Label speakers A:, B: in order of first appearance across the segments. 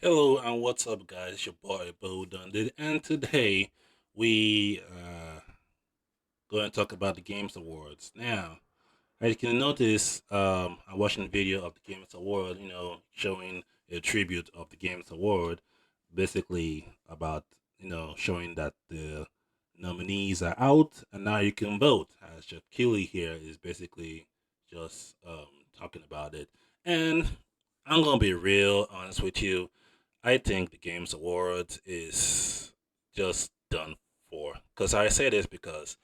A: Hello and what's up, guys? It's your boy Bo Dunded, and today we going to talk about the Games Awards. Now, as you can notice, I'm watching a video of the Games Award, showing a tribute of the Games Award, basically about showing that the nominees are out and now you can vote. As Shakili here is basically just talking about it, and I'm gonna be real honest with you. I think the Games Awards is just done for. Because I say this because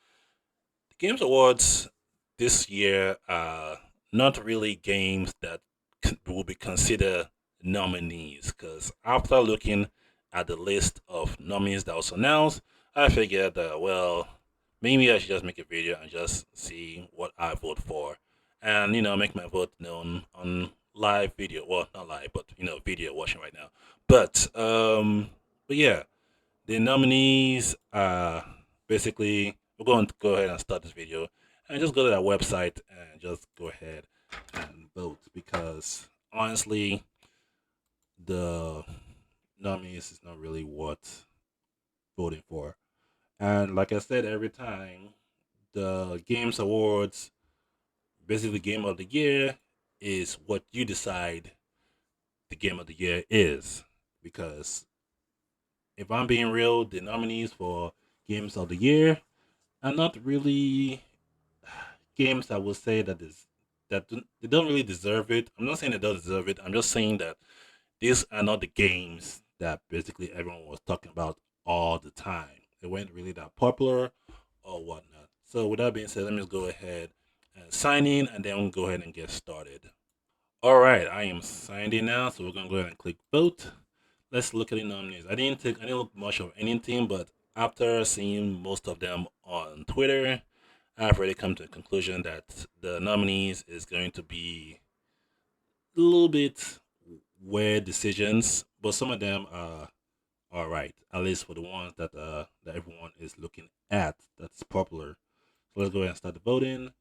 A: the Games Awards this year are not really games that will be considered nominees. Because after looking at the list of nominees that was announced, I figured that, well, maybe I should just make a video and just see what I vote for. And, make my vote known on live video. Well, not live, but, video watching right now. But yeah, the nominees are basically, we're going to go ahead and start this video and just go to that website and just go ahead and vote because honestly, the nominees is not really what voting for. And like I said, every time the Games Awards, basically Game of the Year, is what you decide the Game of the Year is. Because if I'm being real, the nominees for Games of the Year are not really games I would say they don't really deserve it. I'm not saying they don't deserve it. I'm just saying that these are not the games that basically everyone was talking about all the time. They weren't really that popular or whatnot. So with that being said, let me just go ahead and sign in and then we'll go ahead and get started. All right, I am signed in now, so we're gonna go ahead and click vote. Let's look at the nominees. I didn't look much of anything, but after seeing most of them on Twitter, I've already come to the conclusion that the nominees is going to be a little bit weird decisions, but some of them are all right. At least for the ones that everyone is looking at that's popular. So let's go ahead and start the voting.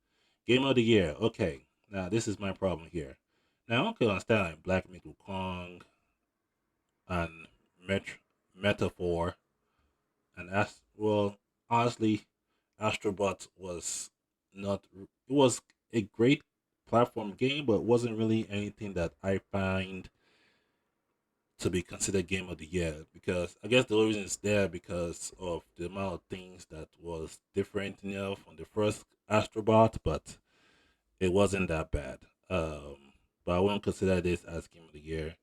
A: Game of the year. Okay, now this is my problem here. Now I can understand like Black Myth Wukong and Met- Metaphor and well, honestly, Astrobot was not. It was a great platform game, but it wasn't really anything that I find to be considered game of the year. Because I guess the only reason it's there because of the amount of things that was different, from the first Astrobot, but it wasn't that bad. But I wouldn't consider this as game of the year.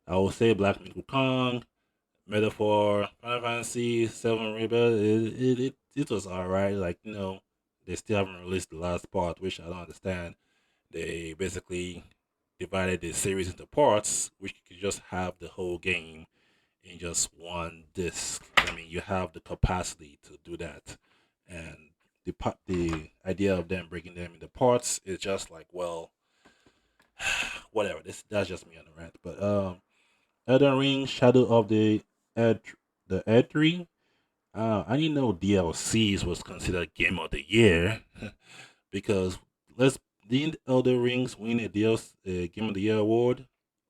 A: I would say Black Myth Kong, Metaphor, Final Fantasy Seven Rebirth. It was alright. Like they still haven't released the last part, which I don't understand. They basically divided the series into parts, which you could just have the whole game in just one disc. I mean, you have the capacity to do that, and the idea of them breaking them into parts is just like, well, whatever. That's just me on the rant. But Elden Ring, Shadow of Ed, the Ed 3. I didn't know DLCs was considered Game of the Year because let's didn't Elden Rings win a DLC Game of the Year award?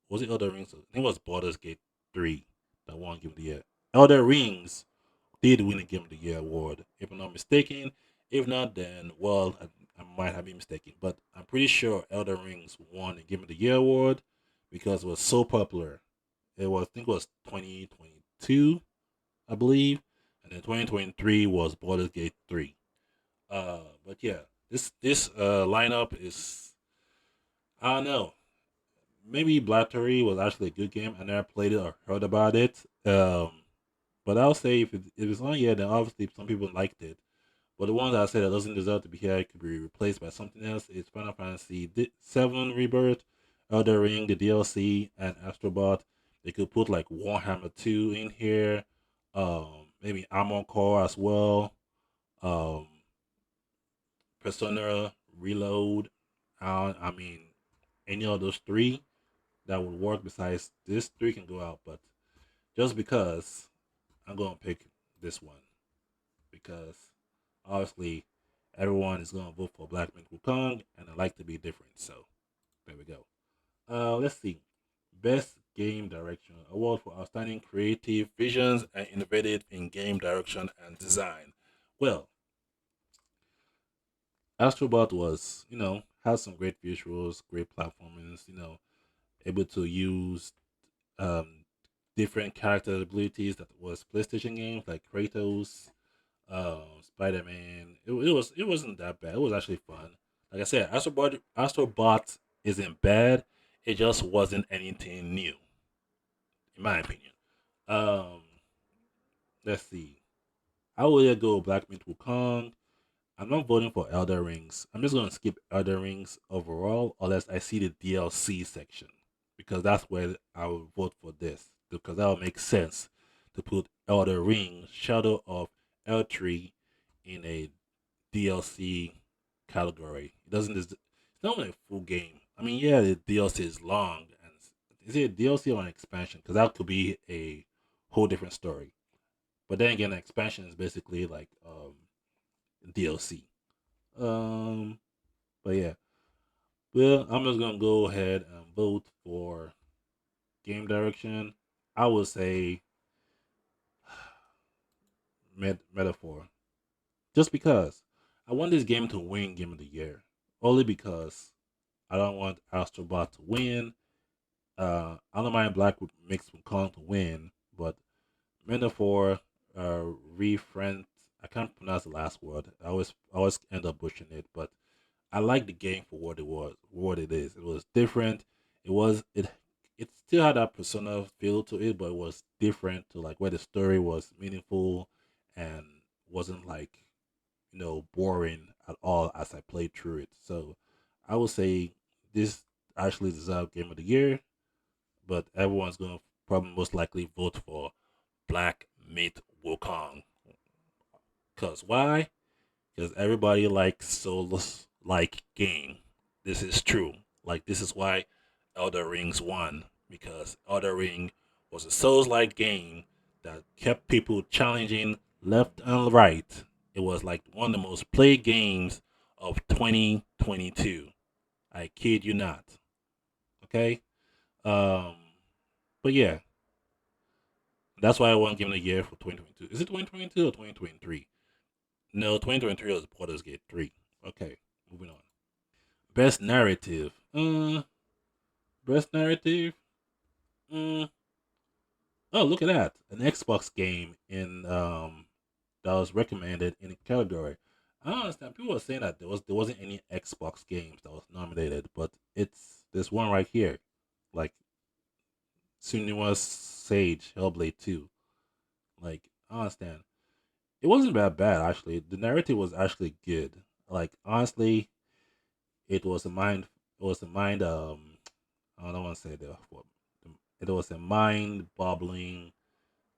A: Was it Elden Rings? I think it was Baldur's Gate 3 that won Game of the Year. Elden Rings did win a Game of the Year award, if I'm not mistaken. If not, then well, I might have been mistaken, but I'm pretty sure Elden Rings won a Game of the Year award because it was so popular. I think it was 2022, I believe, and then 2023 was Baldur's Gate 3. But yeah, this lineup is, I don't know. Maybe Blattery was actually a good game. I never played it or heard about it. But I'll say if it's on here, then obviously some people liked it. But the ones I said that doesn't deserve to be here could be replaced by something else. It's Final Fantasy Seven Rebirth, Elder Ring, the DLC, and Astrobot. They could put like Warhammer 2 in here, maybe Armor Core as well, um, Persona Reload. I mean, any of those three that would work. Besides this three can go out, but just because I'm gonna pick this one because obviously everyone is gonna vote for Black Man Wukong, and I like to be different. So there we go. Let's see. Best Game Direction Award for outstanding creative visions and innovative in game direction and design. Well, Astrobot was, has some great visuals, great platformance, able to use um, different character abilities that was PlayStation games like Kratos, Spider Man. It wasn't that bad. It was actually fun. Like I said, Astrobot isn't bad. It just wasn't anything new, in my opinion. Um, let's see. I would either go Black Myth Wukong. I'm not voting for Elder Rings. I'm just gonna skip Elder Rings overall, unless I see the DLC section, because that's where I will vote for this. Because that would make sense to put Elder Rings Shadow of Eltree in a DLC category. It doesn't. It's not even a full game. I mean, yeah, the DLC is long, and is it a DLC or an expansion? Because that could be a whole different story. But then again, an expansion is basically like DLC. Um, but yeah, well, I'm just gonna go ahead and vote for game direction. I would say metaphor, just because I want this game to win Game of the Year. Only because I don't want Astrobot to win. I don't mind Black mixed with Kong to win, but metaphor, refriend. I can't pronounce the last word. I always end up butchering it, but I like the game for what it was, what it is. It was different. It still had that persona feel to it, but it was different to like where the story was meaningful and wasn't like boring at all as I played through it. So I would say this actually deserved Game of the Year, but everyone's gonna probably most likely vote for Black Myth Wukong. Cause why? Because everybody likes soulless like game. This is true. Like this is why Elder Rings won, because Elder Ring was a Souls like game that kept people challenging left and right. It was like one of the most played games of 2022. I kid you not. Okay. Um. But yeah, that's why I won Game of the Year for 2022. Is it 2022 or 2023? No, 2023 was Baldur's Gate 3. Okay, moving on. Best narrative. Best narrative. Mm, oh, look at that! An Xbox game in that was recommended in the category. I don't understand. People were saying that there wasn't any Xbox games that was nominated, but it's this one right here, like Senua's Sage Hellblade 2. Like I don't understand. It wasn't that bad actually. The narrative was actually good. Like honestly, it was a mind. It was a mind. I don't want to say that. But it was a mind-boggling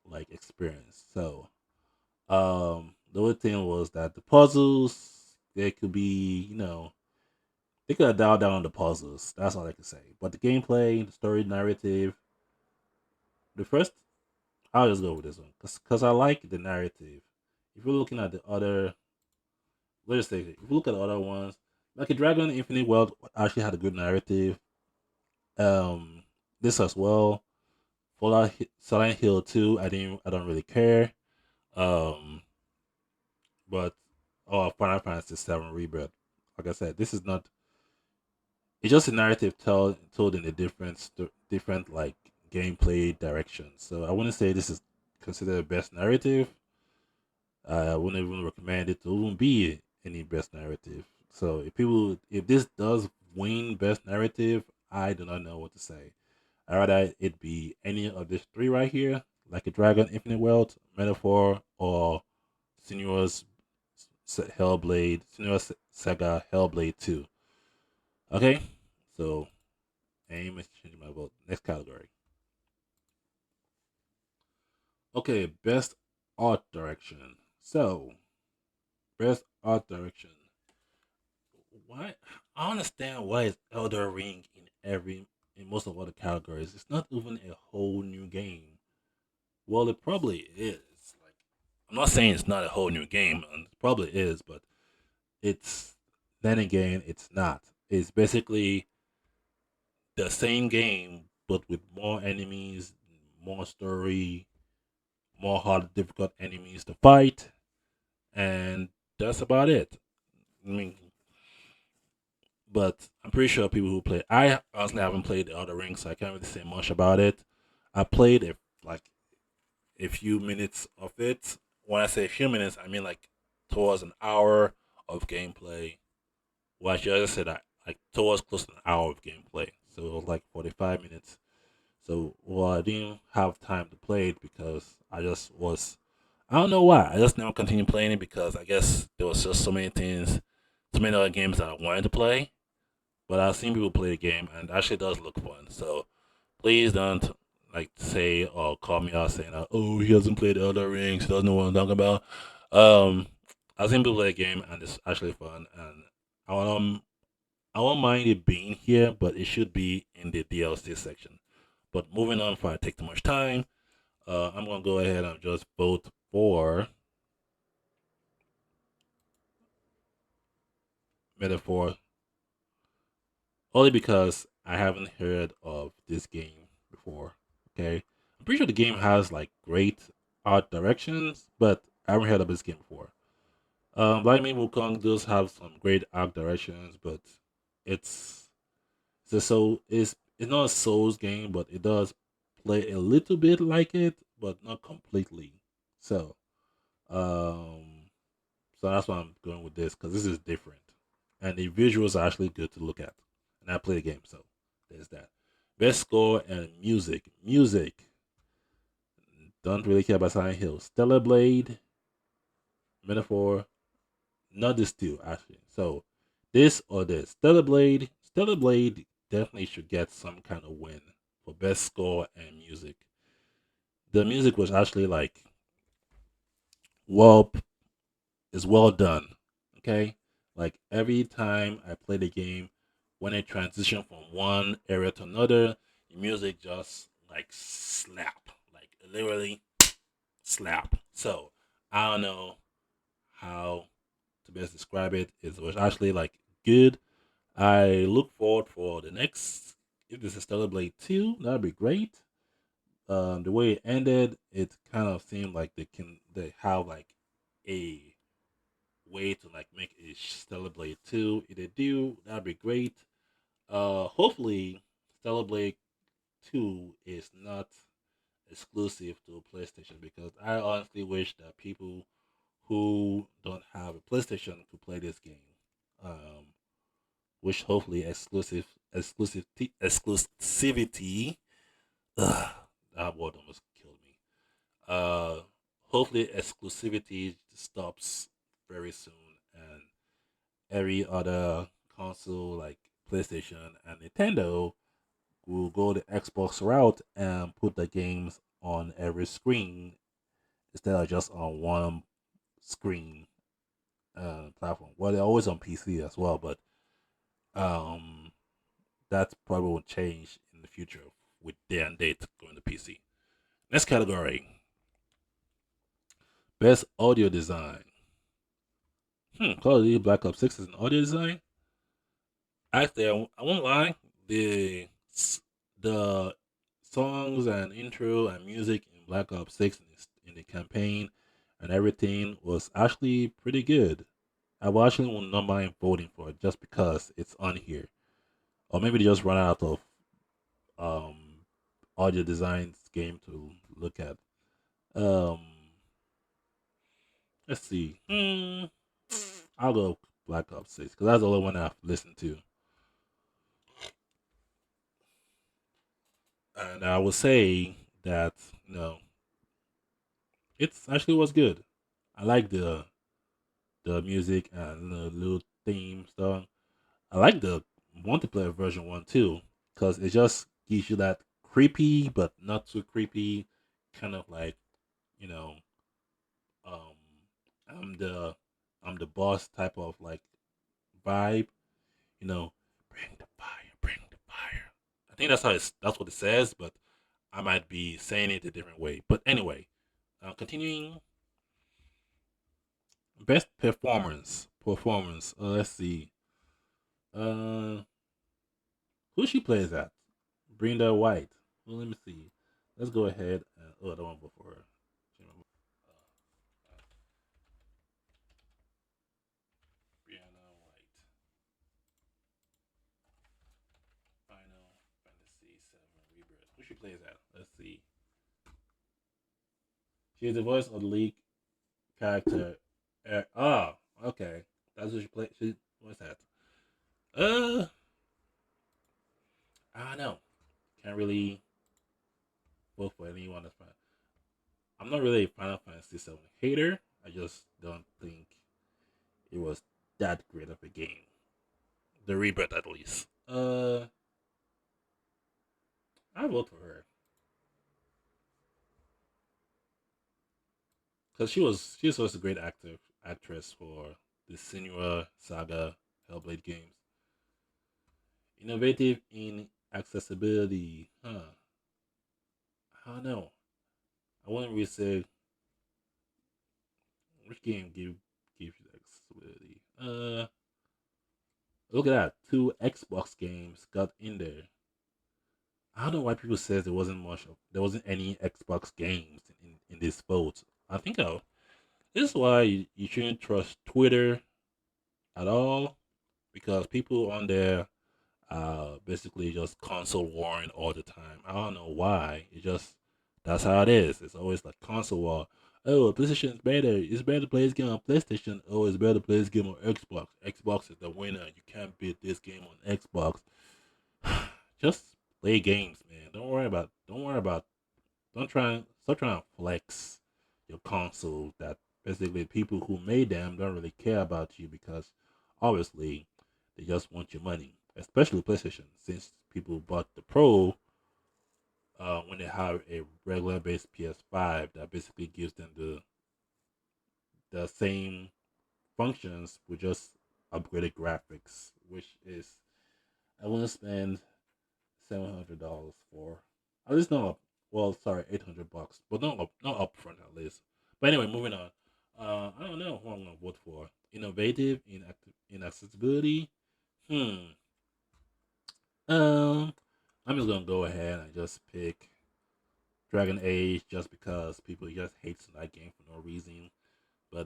A: like experience. So, the other thing was that the puzzles they could be, they could have dialed down on the puzzles. That's all I can say. But the gameplay, the story, narrative, the first, I'll just go with this one because I like the narrative. If you're looking at the other, let's say, if you look at the other ones, like a Dragon Infinite World actually had a good narrative. Um, this as well. Silent Hill 2, I don't really care. Um, but Final Fantasy 7 Rebirth. Like I said, this is not. It's just a narrative told in a different like gameplay direction. So I wouldn't say this is considered the best narrative. I wouldn't even recommend it to even be any best narrative. So if this does win best narrative, I do not know what to say. I rather it be any of these three right here, like a Dragon Infinite World, Metaphor, or Senua's Senua's Saga Hellblade 2. Okay, so aim is changing my vote. Next category. Okay, best art direction. So, best art direction. Why? I understand why it's Elder Ring in most of other categories. It's not even a whole new game. Well, it probably is. Like, I'm not saying it's not a whole new game, and it probably is, but it's then again, it's not. It's basically the same game, but with more enemies, more story, more hard, difficult enemies to fight, and that's about it. I mean, but I'm pretty sure people who play. I honestly haven't played the other rings, so I can't really say much about it. I played like a few minutes of it. When I say a few minutes, I mean like towards an hour of gameplay. Well, actually, I just said that like towards close to an hour of gameplay. So it was like 45 minutes. So well, I didn't have time to play it because I just was. I don't know why. I just never continued playing it because I guess there was just so many things, so many other games that I wanted to play. But I've seen people play the game and it actually does look fun. So please don't like say or call me out saying, "Oh, he hasn't played the other rings. He doesn't know what I'm talking about." Um, I've seen people play the game and it's actually fun. And I won't mind it being here, but it should be in the DLC section. But moving on, before I take too much time, I'm gonna go ahead and just vote for Metaphor only because I haven't heard of this game before. Okay, I'm pretty sure the game has like great art directions, but I haven't heard of this game before. Like me, Wukong does have some great art directions, but it's it's not a Souls game, but it does play a little bit like it, but not completely. So um, so that's why I'm going with this because this is different, and the visuals are actually good to look at. And I play the game, so there's that. Best score and music. Music. Don't really care about Silent Hill. Stellar Blade, Metaphor. Not this two actually. So this or this. Stellar Blade. Stellar Blade definitely should get some kind of win for best score and music. The music was actually like well is well done. Okay? Like every time I play the game, when I transition from one area to another, the music just like slap. Like literally slap. So I don't know how to best describe it. It was actually like good. I look forward for the next if this is Stellar Blade 2, that'd be great. The way it ended, it kind of seemed like they have like a way to like make a Stellar Blade 2. If they do, that'd be great. Hopefully Stellar Blade 2 is not exclusive to PlayStation because I honestly wish that people who don't have a PlayStation could play this game. Um, which hopefully exclusivity. Ugh, that word almost killed me. Uh, hopefully exclusivity stops very soon, and every other console like PlayStation and Nintendo will go the Xbox route and put the games on every screen instead of just on one screen platform. Well, they're always on PC as well, but um, that probably will change in the future with day and date going to PC. Next category: best audio design. Call of Duty Black Ops 6 is an audio design. Actually, I won't lie. The the songs and intro and music in Black Ops 6 in the campaign and everything was actually pretty good. I will actually will not mind voting for it just because it's on here. Or maybe they just run out of um audio designs game to look at. Um let's see. I'll go Black Ops 6 because that's the only one I've listened to. And I would say that, it's actually was good. I like the music and the little theme song. I like the multiplayer version one too, because it just gives you that creepy but not too creepy kind of like, you know, um I'm the I'm the boss type of like vibe, you know, bring the fire, bring the fire. I think that's what it says, but I might be saying it a different way. But anyway, continuing best performance. Let's see. Uh, who she plays at? Brenda White. Well, let me see. Let's go ahead. Oh, I don't want before. Brianna White. Final Fantasy 7 Rebirth. Who she plays at? Let's see. She is the voice of the lead character. Okay. That's what she plays. What's that? Uh, I don't know. Can't really vote for anyone that's fine. I'm not really a Final Fantasy 7 hater. I just don't think it was that great of a game. The rebirth, at least. I vote for her because she was a great actress for the Senua Saga Hellblade games. Innovative in accessibility, huh? I don't know. I wouldn't really say which game gives you accessibility. Look at that. Two Xbox games got in there. I don't know why people says there wasn't any Xbox games in this vote. I think this is why you shouldn't trust Twitter at all because people on there basically just console warring all the time. I don't know why. It just that's how it is. It's always like console war. Oh, PlayStation is better. It's better to play this game on PlayStation. Oh, it's better to play this game on Xbox. Xbox is the winner. You can't beat this game on Xbox. Just play games, man. Don't worry about don't try stop trying to flex your console that basically people who made them don't really care about you because obviously they just want your money. Especially PlayStation, since people bought the Pro when they have a regular base PS5 that basically gives them the same functions with just upgraded graphics, which is I wouldn't spend $700 for. At least not up. Well, sorry, $800, but not upfront at least. But anyway, moving on. I don't know who I'm gonna vote for. Innovative in accessibility. Hmm. Um, I'm just gonna go ahead and just pick Dragon Age just because people just hate that game for no reason. But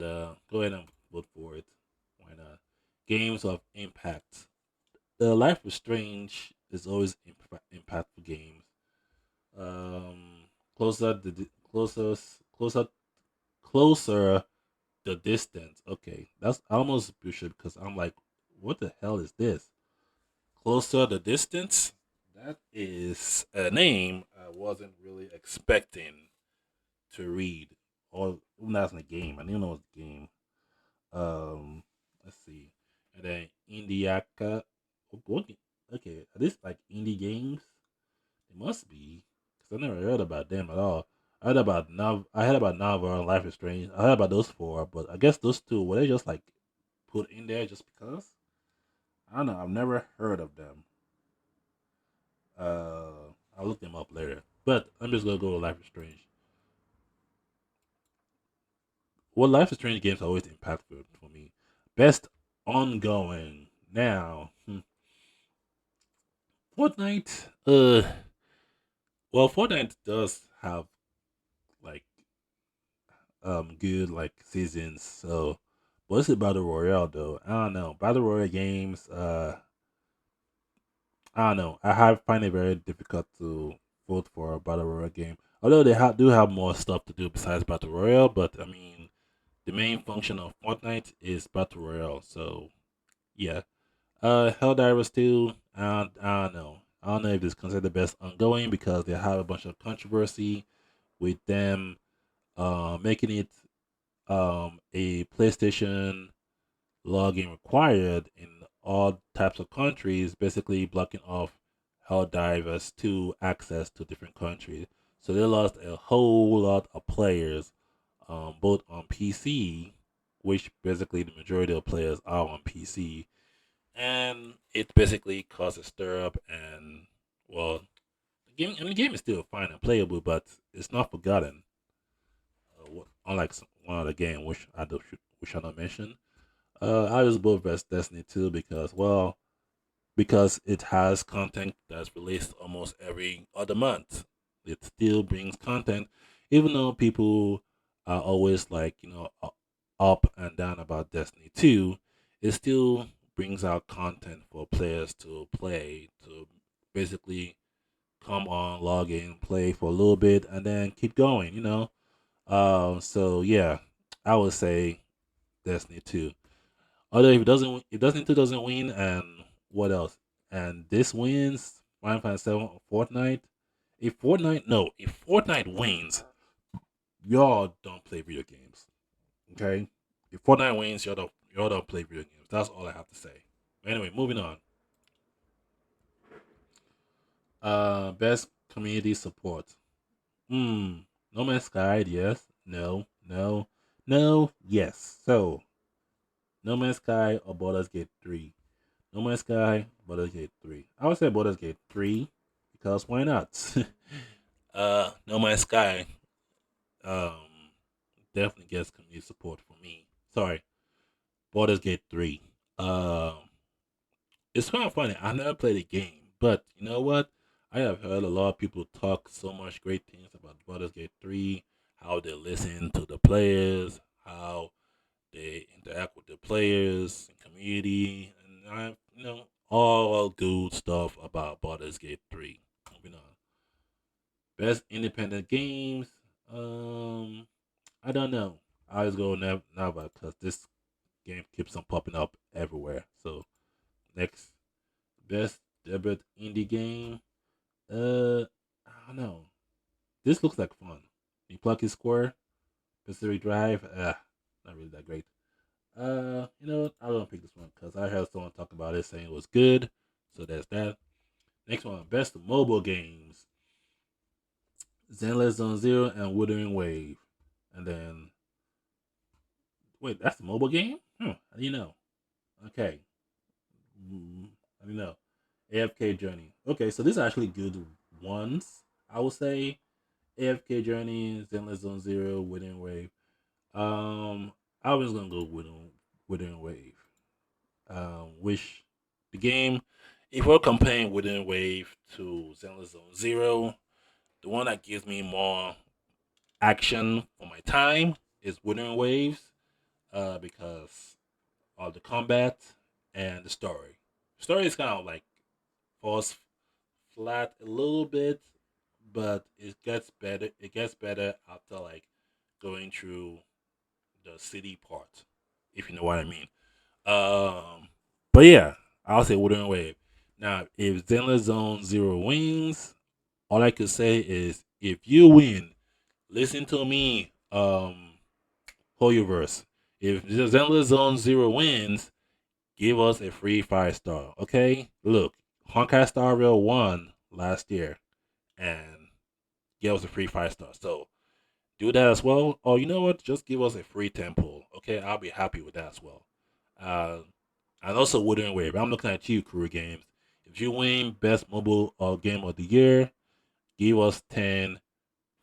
A: go ahead and vote for it. Why not? Games of impact. The Life is Strange is always impactful games. Closer closer the distance. Okay, that's almost bullshit because I'm like, what the hell is this? Closer the distance. That is a name I wasn't really expecting to read. Or even that's in the game. I didn't know it was a game. Let's see. And then Indiaka. What? Okay, are these like indie games? It must be, because I never heard about them at all. I heard about Nava and Life is Strange. I heard about those four, but I guess those two were they just like put in there just because? I don't know. I've never heard of them. I'll look them up later. But I'm just gonna go with Life is Strange. Well, Life is Strange games are always impactful for me. Best ongoing now. Fortnite. Well, Fortnite does have like good like seasons. So, what's it battle royale though? I don't know. Battle royale games. I don't know. Find it very difficult to vote for a battle royale game. Although they do have more stuff to do besides battle royale, but I mean, the main function of Fortnite is battle royale. So yeah. Helldivers 2. I don't know. I don't know if it's considered the best ongoing because they have a bunch of controversy with them making it a PlayStation login required in all types of countries, basically blocking off Helldivers to access to different countries. So they lost a whole lot of players, both on PC, which basically the majority of players are on PC, and it basically caused a stir up. And well, the game is still fine and playable, but it's not forgotten. Unlike one other game, which I don't mention. I just vote for Destiny 2 because, well, because it has content that's released almost every other month. It still brings content, even though people are always like up and down about Destiny 2. It still brings out content for players to play to basically come on, log in, play for a little bit, and then keep going. So yeah, I would say Destiny 2. Although if Destiny 2 doesn't win, and what else? And this wins Final Fantasy 7 Fortnite. If Fortnite wins, y'all don't play video games. Okay? If Fortnite wins, y'all don't play video games. That's all I have to say. Anyway, moving on. Best community support. Hmm. No Man's Sky, yes. No. No. No. Yes. So No Man's Sky or Baldur's Gate 3. No Man's Sky, Baldur's Gate 3. I would say Baldur's Gate 3 because why not? No Man's Sky um definitely gets community support for me. Sorry, Baldur's Gate 3. Um it's kind of funny. I never played the game, but you know what? I have heard a lot of people talk so much great things about Baldur's Gate 3, how they listen to the players, how they interact with the players and community, and all good stuff about Baldur's Gate 3. Moving on. Best independent games. Um, I don't know. I always go Nava because this game keeps on popping up everywhere. So next, best debut indie game. I don't know. This looks like fun. The Plucky Square, Pacific Drive. Not really that great. What? I don't pick this one because I heard someone talk about it saying it was good. So that's that. Next one, best mobile games. Zenless Zone Zero and Wuthering Wave. And then wait, that's a mobile game? How do you know? Okay. I don't know. AFK Journey. Okay, so these are actually good ones. I would say AFK Journey, Zenless Zone Zero, Wuthering Wave. Um, I was gonna go Wuthering Wave. Which the game, if we're comparing Wooden Wave to Zenless Zone Zero, the one that gives me more action for my time is Wooden Waves, because of the combat and the story. Story is kind of like falls flat a little bit, but it gets better. It gets better after like going through the city part, if you know what I mean. Um, but yeah, I'll say Wooden Wave. Now, if Zenless Zone Zero wins, all I could say is if you win, listen to me, Hoyoverse. If Zenless Zone Zero wins, give us a free 5 star. Okay? Look, Honkai Star Rail won last year and gave us a free 5 star. So do that as well. Or you know what? Just give us a free temple. Okay, I'll be happy with that as well. Uh, and also Wooden Wave. I'm looking at you, Crew Games. If you win Best Mobile Game of the Year, give us 10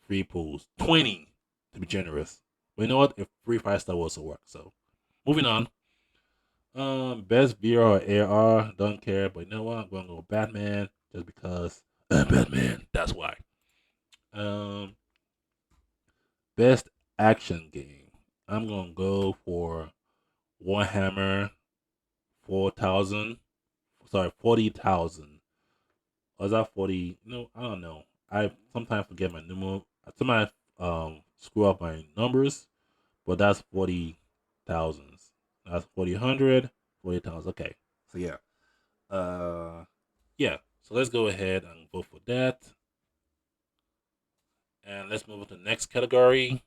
A: free pools. 20 to be generous. But you know what? If free 5 star will also work. So moving on. Best VR or AR, don't care. But you know what? I'm gonna go Batman just because Batman. That's why. Um, Best action game. I'm gonna go for Warhammer 4,000. Sorry, 40,000. Or is that 40? No, I don't know. I sometimes forget my number. I sometimes screw up my numbers, but that's 40,000. That's 40,000, 40,000. Okay. So yeah. Yeah. So let's go ahead and vote for that. And let's move on to the next category.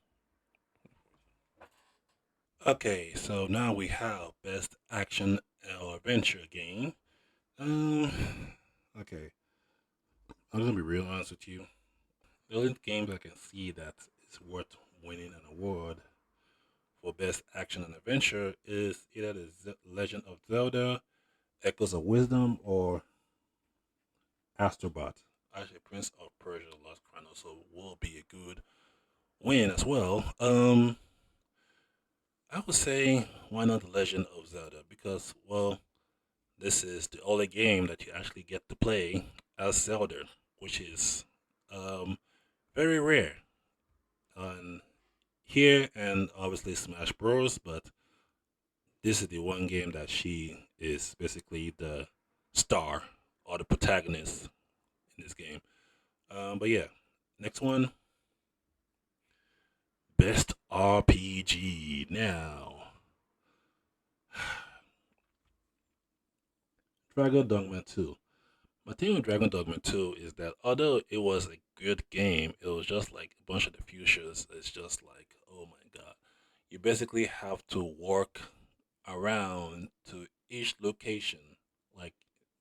A: Okay, so now we have best action or adventure game. Um, okay, I'm gonna be real honest with you. The only games I can see that is worth winning an award for best action and adventure is either the Legend of Zelda, Echoes of Wisdom, or Astrobot. Actually, Prince of Persia: Lost Chronicles so will be a good win as well. I would say why not the Legend of Zelda because well, this is the only game that you actually get to play as Zelda, which is um very rare. And here and obviously Smash Bros. But this is the one game that she is basically the star or the protagonist in this game. But yeah, next one, best RPG. Now, Dragon Dogma 2. My thing with Dragon Dogma 2 is that although it was a good game, it was just like a bunch of the futures. It's just like, oh my god. You basically have to walk around to each location. Like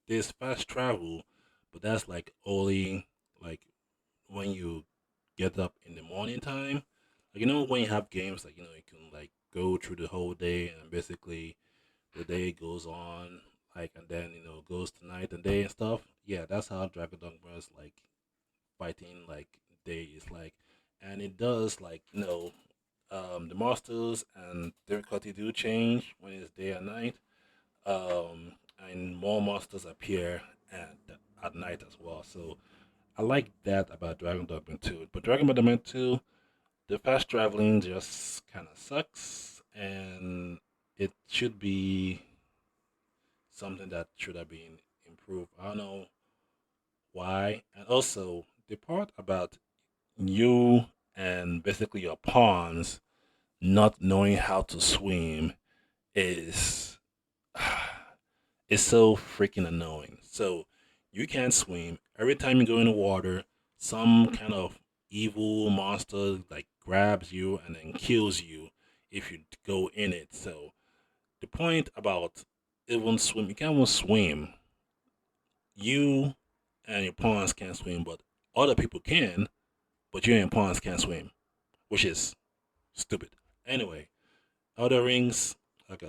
A: there's fast travel, but that's like only like when you get up in the morning time. Like when you have games like you can like go through the whole day and basically the day goes on like and then goes to night and day and stuff. Yeah, that's how Dragon Dogma's like fighting like day is like, and it does like the monsters and difficulty do change when it's day and night. Um, and more monsters appear at night as well. So I like that about Dragon Dogma 2. But Dragon Dogma 2, the fast traveling just kind of sucks, and it should be something that should have been improved. I don't know why. And also, the part about you and basically your pawns not knowing how to swim is it's so freaking annoying. So you can't swim. Every time you go in the water, some kind of evil monster like grabs you and then kills you if you go in it. So the point about even swim, you can't even swim. You and your pawns can't swim, but other people can, but you and your pawns can't swim, which is stupid. Anyway, Elder Rings, like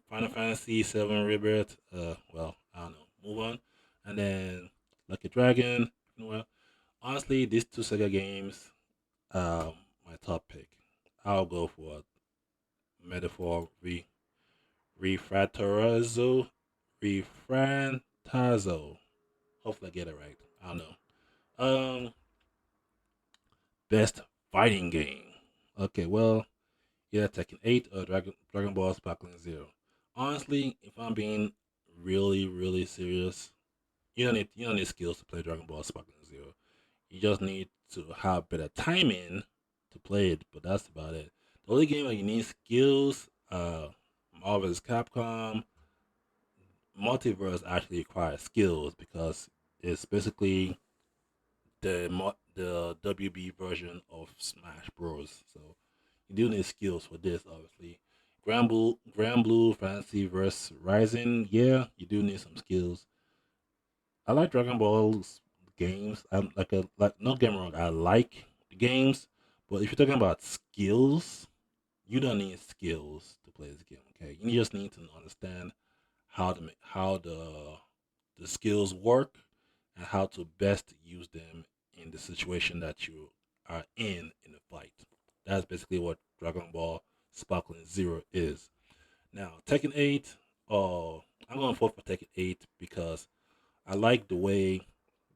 A: Final Fantasy Seven Rebirth. Well, I don't know. Move on, and then Lucky Dragon. Well, honestly, these two Sega games, my top pick. I'll go for Metaphor Refractorazo. Refrantazo. Hopefully, I get it right. I don't know. Best fighting game. Okay, well, yeah, Tekken 8 or Dragon Ball Sparkling Zero. Honestly, if I'm being really serious, you don't need skills to play Dragon Ball Sparkling Zero. You just need to have better timing to play it, but that's about it. The only game that you need skills, Marvel's Capcom, Multiverse actually requires skills because it's basically the WB version of Smash Bros. So you do need skills for this, obviously. Grand Blue Fantasy vs Rising, yeah, you do need some skills. I like Dragon Ball's games. I'm like not get me wrong, I like the games, but if you're talking about skills, you don't need skills to play this game. Okay, you just need to understand how the skills work and how to best use them in the situation that you are in the fight. That's basically what Dragon Ball Sparkling Zero is. Now, Tekken 8, I'm going for Tekken 8 because I like the way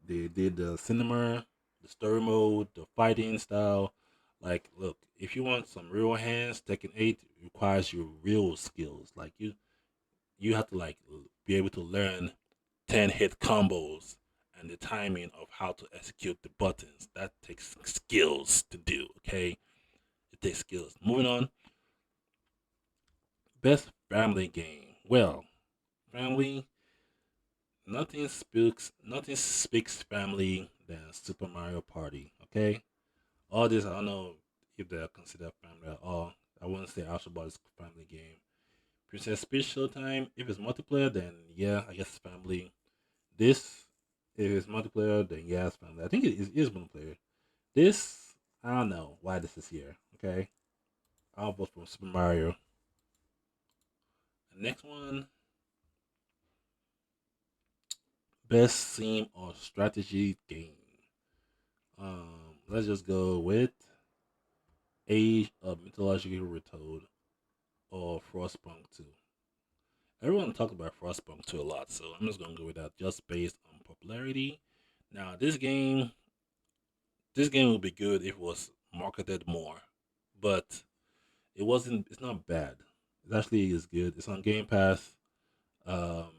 A: they did the cinema, the story mode, the fighting style. Like, look, if you want some real hands, Tekken 8 requires your real skills. Like you have to like be able to learn 10 hit combos and the timing of how to execute the buttons. That takes skills to do, okay? It takes skills. Moving on, best family game. Well, family, nothing speaks family than Super Mario Party, okay? All this, I don't know if they're considered family at all. I wouldn't say Alphabet is a family game. Princess Peach Showtime, if it's multiplayer, then yeah, I guess it's family. This, if it's multiplayer, then yeah, it's family. I think it is multiplayer. This, I don't know why this is here. Okay, I'll vote for Super Mario. The next one, best theme or strategy game. Let's just go with Age of Mythological Retold or Frostpunk 2. Everyone talked about Frostpunk 2 a lot, so I'm just gonna go with that just based on popularity. Now, this game This game would be good if it was marketed more, but it wasn't. It's not bad. It actually is good. It's on Game Pass. Um,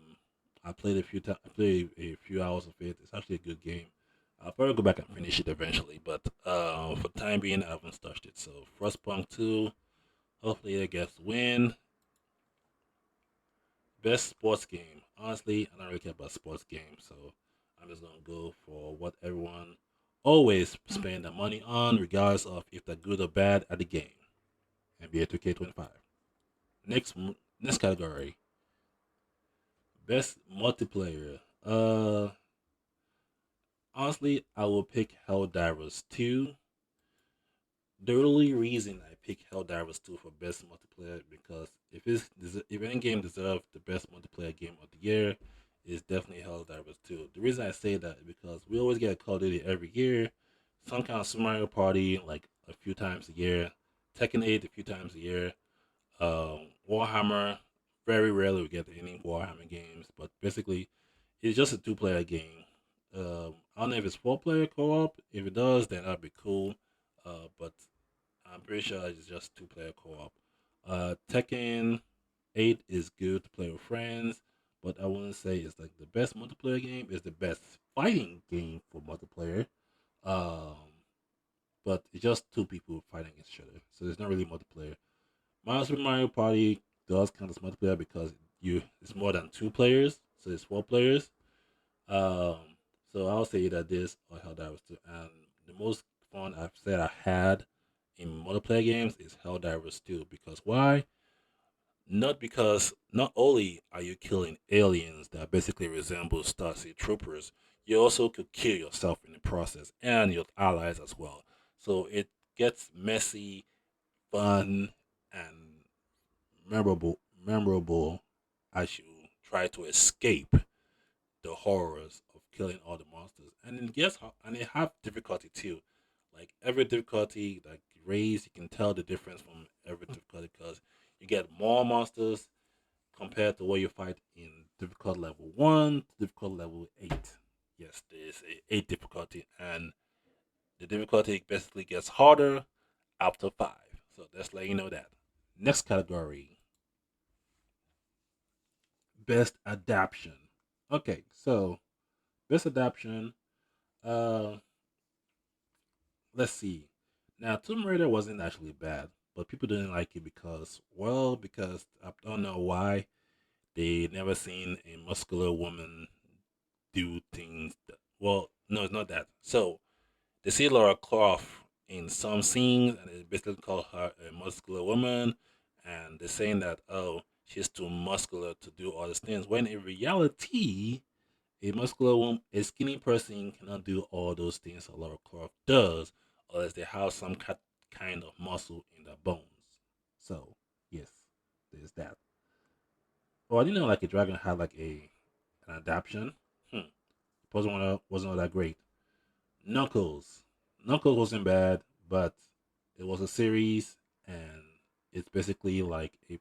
A: I played a few times. I played a few hours of it. It's actually a good game. I'll probably go back and finish it eventually, but for time being, I haven't touched it. So Frostpunk 2, hopefully it gets win. Best sports game. Honestly, I don't really care about sports games, so I'm just gonna go for what everyone always spend their money on, regardless of if they're good or bad at the game. NBA 2K25. Next category. Best multiplayer. Honestly, I will pick Helldivers 2. The only reason I pick Helldivers 2 for best multiplayer because if any game deserves the best multiplayer game of the year, it's definitely Helldivers 2. The reason I say that is because we always get a Call of Duty every year, some kind of Super Mario Party like a few times a year, Tekken 8 a few times a year, Warhammer. Very rarely we get any Warhammer games, but basically it's just a two-player game. I don't know if it's four-player co-op. If it does, then that'd be cool. But I'm pretty sure it's just two-player co-op. Tekken 8 is good to play with friends, but I wouldn't say it's like the best multiplayer game. It's the best fighting game for multiplayer. Um, but it's just two people fighting against each other, so there's not really multiplayer. Mario Party does count as multiplayer because it's more than two players, so it's four players. Um, so I'll say either this or Helldivers 2. And the most fun I've said I had in multiplayer games is Helldivers 2. Because why? Not because not only are you killing aliens that basically resemble Stasi troopers, you also could kill yourself in the process and your allies as well. So it gets messy, fun, and memorable as you try to escape the horrors of killing all the monsters. And and it have difficulty too. Like every difficulty like raised, you can tell the difference from every difficulty because you get more monsters compared to what you fight in difficult level 1 to difficult level 8. Yes, there's a 8 difficulty, and the difficulty basically gets harder after 5. So just let you know that. Next category, best adaptation. Okay, so best adaptation. Uh, let's see. Now, Tomb Raider wasn't actually bad, but people didn't like it because I don't know why they never seen a muscular woman do things. Well, no, it's not that. So they see Laura Croft in some scenes, and they basically call her a muscular woman, and they're saying that she's too muscular to do all these things. When in reality, a skinny person cannot do all those things a Lara Croft does, unless they have some kind of muscle in their bones. So, yes, there's that. Oh, I didn't know like a dragon had like a an adaptation. Hmm. Wasn't all that great. Knuckles. Knuckles wasn't bad, but it was a series, and it's basically like a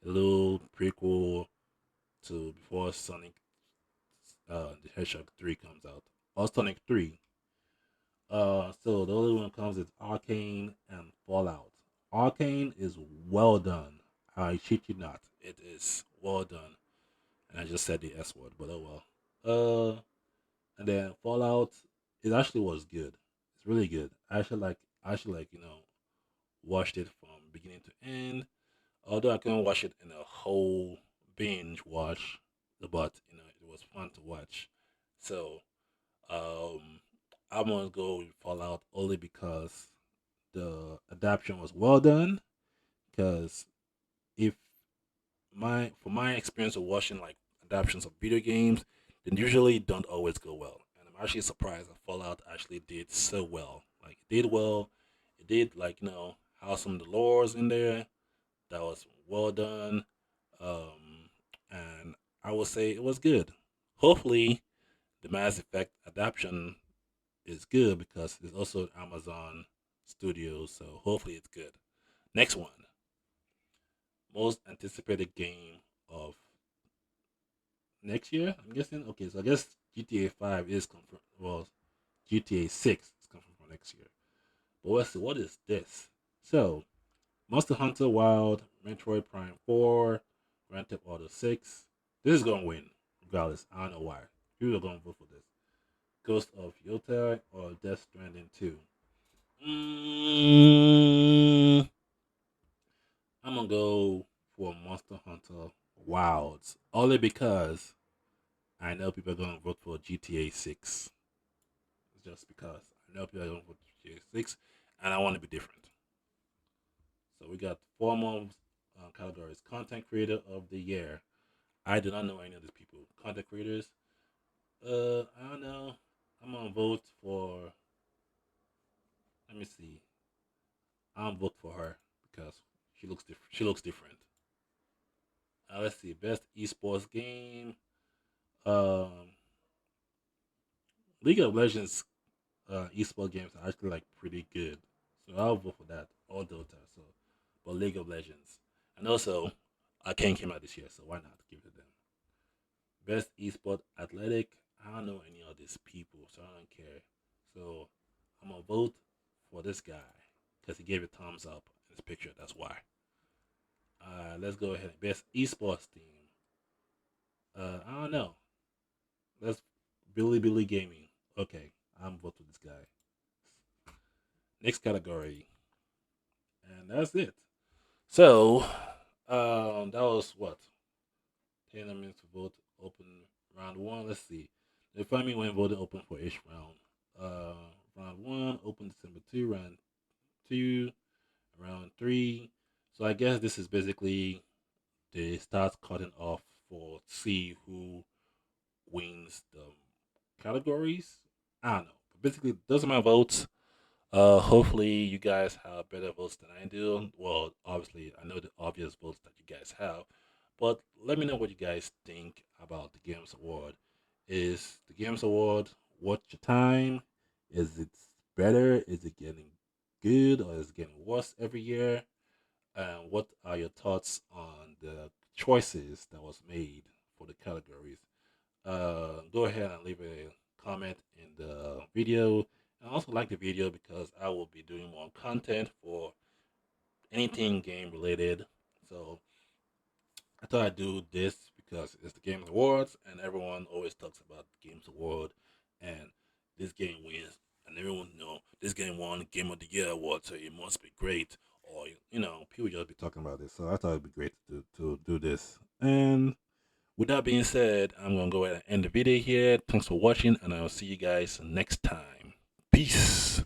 A: little prequel to before Sonic the Hedgehog 3 comes out. Or Sonic 3. So the other one comes is Arcane and Fallout. Arcane is well done. I shit you not. It is well done. And I just said the S word, but oh well. And then Fallout, it actually was good. It's really good. I actually like, watched it from beginning to end. Although I couldn't watch it in a whole binge watch, but it was fun to watch. So um, I'm gonna go with Fallout only because the adaptation was well done. Because if from my experience of watching like adaptations of video games, they usually don't always go well. And I'm actually surprised that Fallout actually did so well. Like it did well. It did like have some of the lores in there that was well done. And I would say it was good. Hopefully, the Mass Effect adaptation is good because it's also Amazon Studios, so hopefully it's good. Next one, most anticipated game of next year. I'm guessing. Okay, so I guess GTA 5 is confirmed. Well, GTA 6 is confirmed for next year. But let's see, what is this? So, Monster Hunter Wild, Metroid Prime 4, Grand Theft Auto 6. This is gonna win, regardless. I don't know why. People are gonna vote for this. Ghost of Yota or Death Stranding 2. Mm, I'm gonna go for Monster Hunter Wilds only because I know people are gonna vote for GTA 6. Just because I know people are gonna vote for GTA 6, and I want to be different. So we got four more categories: Content Creator of the Year. I do not know any of these people. Content creators. I don't know. I'm gonna vote for. Let me see. I'm vote for her because she looks different. She looks different. Let's see. Best esports game. Um, League of Legends esports games are actually like pretty good, so I'll vote for that. Or Dota. So, but League of Legends, and also, Arcane came out this year, so why not give it to them? Best esport athletic. I don't know any of these people, so I don't care. So I'm gonna vote for this guy because he gave a thumbs up in his picture. That's why. Let's go ahead. Best esports team. I don't know. Let's Billy Gaming. Okay, I'm voting this guy. Next category, and that's it. So, that was what 10 minutes to vote. Open round one. Let's see. They find me when voting open for each round. Round one open December 2. Round two, round three. So I guess this is basically they start cutting off for see who wins the categories. I don't know. But basically, those are my votes. Hopefully you guys have better votes than I do. Well, obviously I know the obvious votes that you guys have, but let me know what you guys think about the Games Award. Is the Games Award worth your time? Is it better? Is it getting good or is it getting worse every year? And what are your thoughts on the choices that was made for the categories? Go ahead and leave a comment in the video. And also like the video because I will be doing more content for anything game related. So I thought I'd do this because it's the Games Awards and everyone always talks about the Games Award and this game wins and everyone know this game won Game of the Year award, so it must be great. Or people just be talking about this. So I thought it'd be great to do this. And with that being said, I'm gonna go ahead and end the video here. Thanks for watching, and I'll see you guys next time. Peace.